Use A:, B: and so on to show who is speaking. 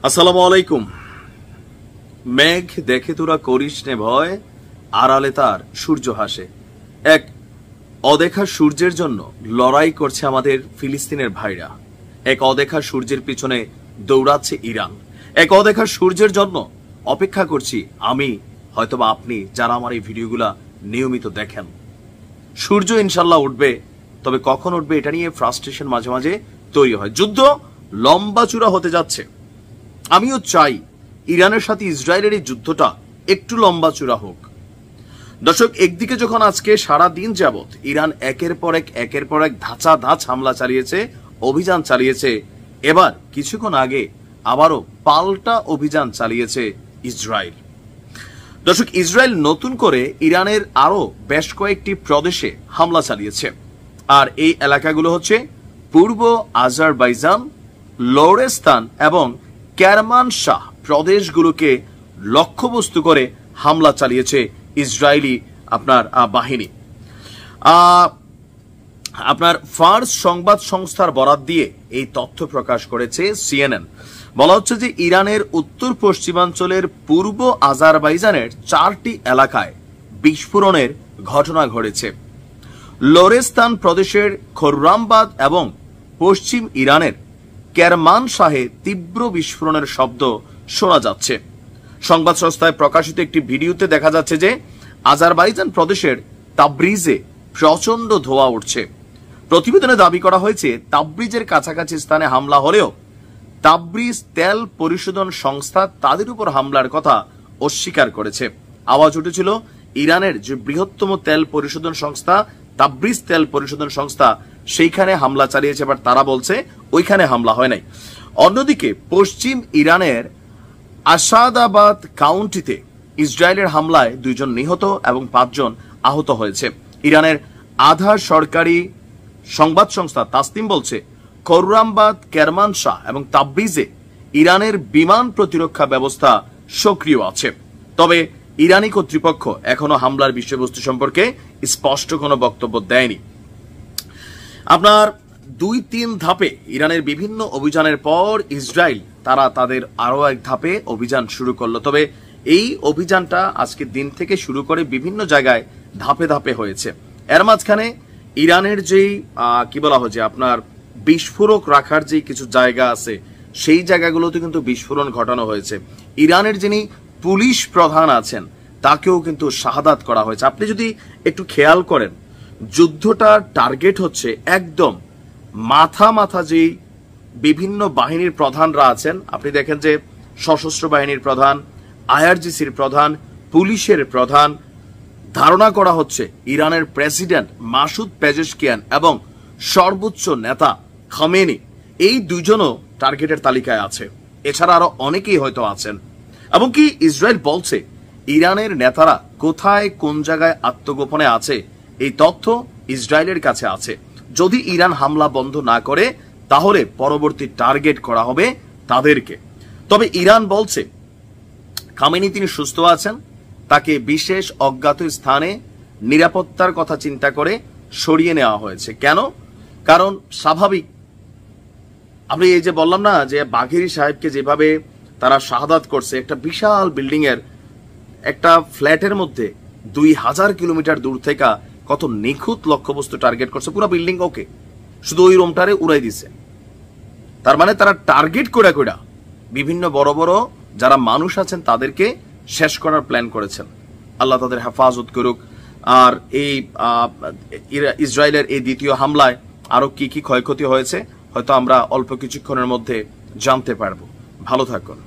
A: আসসালামু আলাইকুম। মেঘ দেখে তোরা করিস নে ভয়, আড়ালে তার সূর্য হাসে। এক অদেখা সূর্যের জন্য লড়াই করছে আমাদের ফিলিস্তিনের ভাইরা। এক অদেখা সূর্যের পিছনে দৌড়াচ্ছে ইরান। এক অদেখা সূর্যের জন্য অপেক্ষা করছি আমি, হয়তোবা আপনি, যারা আমার এই ভিডিওগুলা নিয়মিত দেখেন। সূর্য ইনশাল্লাহ উঠবে, তবে কখন উঠবে এটা নিয়ে ফ্রাস্ট্রেশন মাঝে মাঝে তৈরি হয়। যুদ্ধ লম্বা চূড়া হতে যাচ্ছে। আমিও চাই ইরানের সাথে ইসরায়েলের এই যুদ্ধটা একটু লম্বা চূড়া হোক। দর্শক, একদিকে যখন আজকে সারা দিন যাবত ইরান একের পর এক ধাঁচা ধাঁচ হামলা চালিয়েছে, অভিযান চালিয়েছে, এবার কিছুক্ষণ আগে আবারও পাল্টা অভিযান চালিয়েছে ইসরায়েল। দর্শক, ইসরায়েল নতুন করে ইরানের আরো বেশ কয়েকটি প্রদেশে হামলা চালিয়েছে। আর এই এলাকাগুলো হচ্ছে পূর্ব আজারবাইজান, লোরেস্তান এবং কেরমানশাহ প্রদেশগুলোকে লক্ষ্যবস্তু করে হামলা চালিয়েছে ইসরায়েলি বাহিনী। ফার্স সংবাদ সংস্থার বরাত দিয়ে এই তথ্য প্রকাশ করেছে সিএনএন। বলা হচ্ছে যে ইরানের উত্তর পশ্চিমাঞ্চলের পূর্ব আজারবাইজানের 4টি এলাকায় বিস্ফোরণের ঘটনা ঘটেছে। লোরেস্তান প্রদেশের খোররামবাদ এবং পশ্চিম ইরানের কেরমানশাহে তীব্র বিস্ফোরণের শব্দ শোনা যাচ্ছে। সংবাদ সংস্থায় প্রকাশিত একটি ভিডিওতে দেখা যাচ্ছে যে আজারবাইজান প্রদেশের তাবরিজে প্রচন্ড ধোঁয়া উঠছে। প্রতিবেদনে দাবি করা হয়েছে তাবরিজের কাছাকাছি স্থানে হামলা হলেও তাবরিজ তেল পরিশোধন সংস্থা তাদের উপর হামলার কথা অস্বীকার করেছে। আওয়াজ উঠেছিল ইরানের যে বৃহত্তম তেল পরিশোধন সংস্থা তাবরিজ তেল পরিশোধন সংস্থা সেইখানে হামলা চালিয়েছে, এবার তারা বলছে ওইখানে হামলা হয় নাই। অন্যদিকে পশ্চিম ইরানের আসাদাবাদ কাউন্টিতে ইসরায়েলের হামলায় 2 জন নিহত এবং 5 জন আহত হয়েছে। ইরানের আধা সরকারি সংবাদ সংস্থা তাসনিম বলছে খোররামবাদ, কেরমানশাহ এবং তাবরিজে ইরানের বিমান প্রতিরক্ষা ব্যবস্থা সক্রিয় আছে। তবে ইরানি কর্তৃপক্ষ এখনো হামলার বিষয়বস্তু সম্পর্কে স্পষ্ট কোনো বক্তব্য দেয়নি। 2-3 ধাপে ইরানের বিভিন্ন অভিযানের পর ইসরায়েল তাদের আরো এক ধাপে অভিযান শুরু করলো। তবে এই অভিযানটা আজকের দিন থেকে শুরু করে বিভিন্ন জায়গায় ধাপে ধাপে হয়েছে। এর মাঝখানে ইরানের যেই কি বলা হয় যে বিস্ফোরক রাখার যে কিছু জায়গা আছে সেই জায়গাগুলোতে কিন্তু বিস্ফোরণ ঘটানো হয়েছে। ইরানের যিনি পুলিশ প্রধান আছেন তাকেও কিন্তু শাহাদাত করা হয়েছে। আপনি যদি একটু খেয়াল করেন, যুদ্ধটা টার্গেট হচ্ছে একদম মাথা যেই বিভিন্ন বাহিনীর প্রধানরা আছেন। আপনি দেখেন যে সশস্ত্র বাহিনীর প্রধান, আইআরজিসির প্রধান, পুলিশের প্রধান, ধারণা করা হচ্ছে ইরানের প্রেসিডেন্ট মাসুদ পেজেশকিয়ান এবং সর্বোচ্চ নেতা খামেনি, এই 2 জনও টার্গেটের তালিকায় আছে। এছাড়া আরো অনেকেই হয়তো আছেন। এমনকি ইসরায়েল বলছে ইরানের নেতারা কোথায় কোন জায়গায় আত্মগোপনে আছে এই তথ্য ইসরায়েলের কাছে আছে। যদি ইরান হামলা বন্ধ না করে তাহলে পরবর্তী টার্গেট করা হবে তাদেরকে। তবে ইরান বলছে খামেনি তিনি সুস্থ আছেন, তাকে বিশেষ অজ্ঞাত স্থানে নিরাপত্তার কথা চিন্তা করে সরিয়ে নেওয়া হয়েছে। কেন? কারণ স্বাভাবিক, আমি এই যে বললাম না যে বাঘেরি সাহেবকে যেভাবে তারা শাহাদাত করছে, একটা বিশাল বিল্ডিং এর একটা ফ্ল্যাটের মধ্যে 2000 কিলোমিটার দূর থেকে কত নিখুঁত লক্ষ্যবস্তু টার্গেট করছে, পুরো বিল্ডিং ওকে, শুধু ওই রুমটারে উড়াই দিছে। তার মানে তারা টার্গেট করে বিভিন্ন বড় বড় যারা মানুষ আছেন তাদেরকে শেষ করার প্ল্যান করেছেন। আল্লাহ তাদের হেফাজত করুক। আর এই ইসরায়েলের এই দ্বিতীয় হামলায় আরো কি কি ক্ষয়ক্ষতি হয়েছে হয়তো আমরা অল্প কিছুক্ষণের মধ্যে জানতে পারবো। ভালো থাকুন।